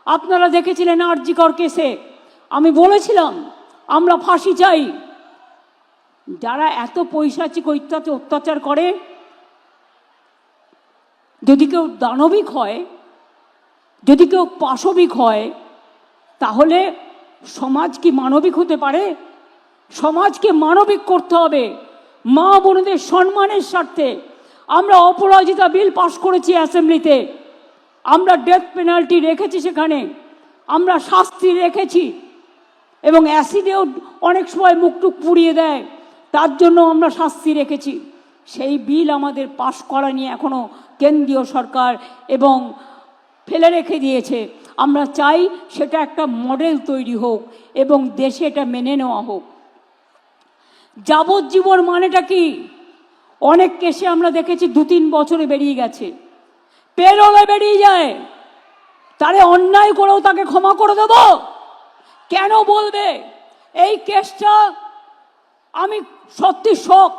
আপনারা দেখেছিলেন আরজি কর কেসে আমি বলেছিলাম আমরা ফাঁসি চাই। যারা এত পৈশাচিক অত্যাচার করে, যদি কেউ দানবিক হয়, যদি কেউ পাশবিক হয়, তাহলে সমাজ কি মানবিক হতে পারে? সমাজকে মানবিক করতে হবে। মা বোনদের সম্মানের স্বার্থে আমরা অপরাজিতা বিল পাশ করেছি অ্যাসেম্বলিতে, আমরা ডেথ পেনাল্টি রেখেছি, সেখানে আমরা শাস্তি রেখেছি, এবং অ্যাসিডেও অনেক সময় মুখটুক পুড়িয়ে দেয়, তার জন্য আমরা শাস্তি রেখেছি। সেই বিল আমাদের পাশ করা নিয়ে এখনও কেন্দ্রীয় সরকার এবং ফেলে রেখে দিয়েছে। আমরা চাই সেটা একটা মডেল তৈরি হোক এবং দেশে এটা মেনে নেওয়া হোক। যাবজ্জীবন মানেটা কি? অনেক কেসে আমরা দেখেছি 2-3 বছরে বেরিয়ে গেছে, পেরোলে বেরিয়ে যায়। তারে অন্যায় করেও তাকে ক্ষমা করে দেব কেন বলবে? এই কেসটা আমি সত্যি শক,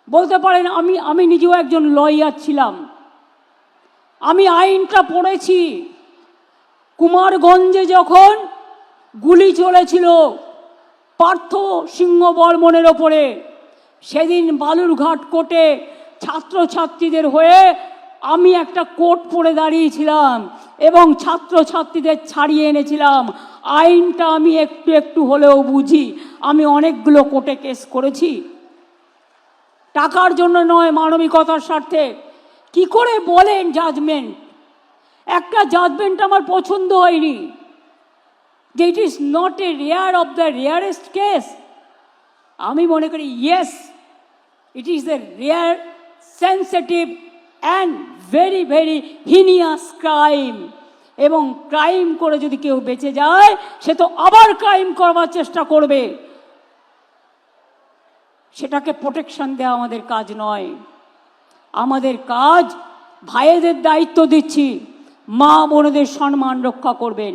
বলতে পারেন আমি নিজেও একজন লয়ার ছিলাম, আমি আইনটা পড়েছি। কুমারগঞ্জে যখন গুলি চলেছিল পার্থ সিংহ বর্মনের ওপরে, সেদিন বালুরঘাট কোর্টে ছাত্রছাত্রীদের হয়ে আমি একটা কোর্ট পড়ে দাঁড়িয়েছিলাম এবং ছাত্রছাত্রীদের ছাড়িয়ে এনেছিলাম। আইনটা আমি একটু একটু হলেও বুঝি। আমি অনেকগুলো কোর্টে কেস করেছি, টাকার জন্য নয়, মানবিকতার স্বার্থে। কি করে বলেন জাজমেন্ট? একটা জাজমেন্ট আমার পছন্দ হয়নি, যে it is not a rare of the rarest case. আমি মনে করি yes, it is a rare, sensitive and very very heinous crime. এবং ক্রাইম করে যদি কেউ বেঁচে যায়, সে তো আবার ক্রাইম করবার চেষ্টা করবে। সেটাকে প্রোটেকশন দেওয়া আমাদের কাজ নয়। আমাদের কাজ, ভাইদের দায়িত্ব দিচ্ছি, মা বোনেদের সম্মান রক্ষা করবেন।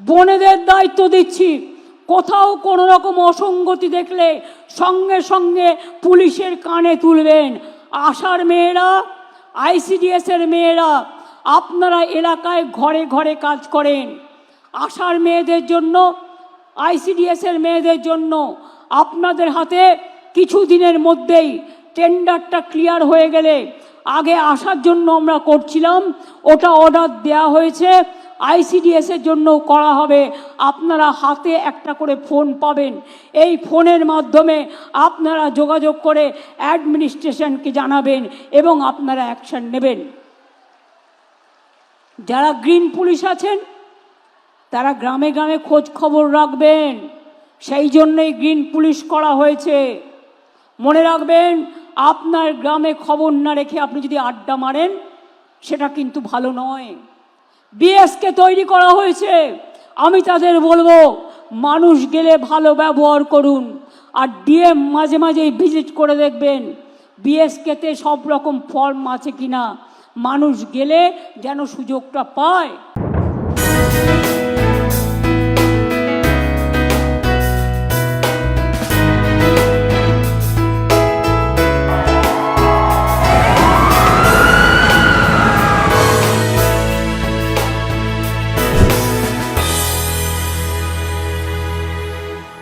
বোনেদের দায়িত্ব দিচ্ছি, কোথাও কোনো রকম অসঙ্গতি দেখলে সঙ্গে সঙ্গে পুলিশের কানে তুলবেন। আশার মেয়েরা, আইসিডিএসের মেয়েরা, আপনারা এলাকায় ঘরে ঘরে কাজ করেন। আশার মেয়েদের জন্য, আইসিডিএসের মেয়েদের জন্য আপনাদের হাতে কিছু দিনের মধ্যেই টেন্ডারটা ক্লিয়ার হয়ে গেলে, আগে আসার জন্য আমরা করছিলাম, ওটা অর্ডার দেওয়া হয়েছে, আইসিডিএসের জন্যও করা হবে। আপনারা হাতে একটা করে ফোন পাবেন, এই ফোনের মাধ্যমে আপনারা যোগাযোগ করে অ্যাডমিনিস্ট্রেশনকে জানাবেন এবং আপনারা অ্যাকশন নেবেন। যারা গ্রিন পুলিশ আছেন তারা গ্রামে গ্রামে খোঁজ খবর রাখবেন, সেই জন্যই গ্রিন পুলিশ করা হয়েছে। মনে রাখবেন, আপনার গ্রামে খবর না রেখে আপনি যদি আড্ডা মারেন, সেটা কিন্তু ভালো নয়। বিএসকে তৈরি করা হয়েছে, আমি তাদের বলবো মানুষ গেলে ভালো ব্যবহার করুন, আর ডিএম মাঝে মাঝেই ভিজিট করে দেখবেন বিএসকেতে সব রকম ফর্ম আছে কিনা, মানুষ গেলে যেন সুযোগটা পায়।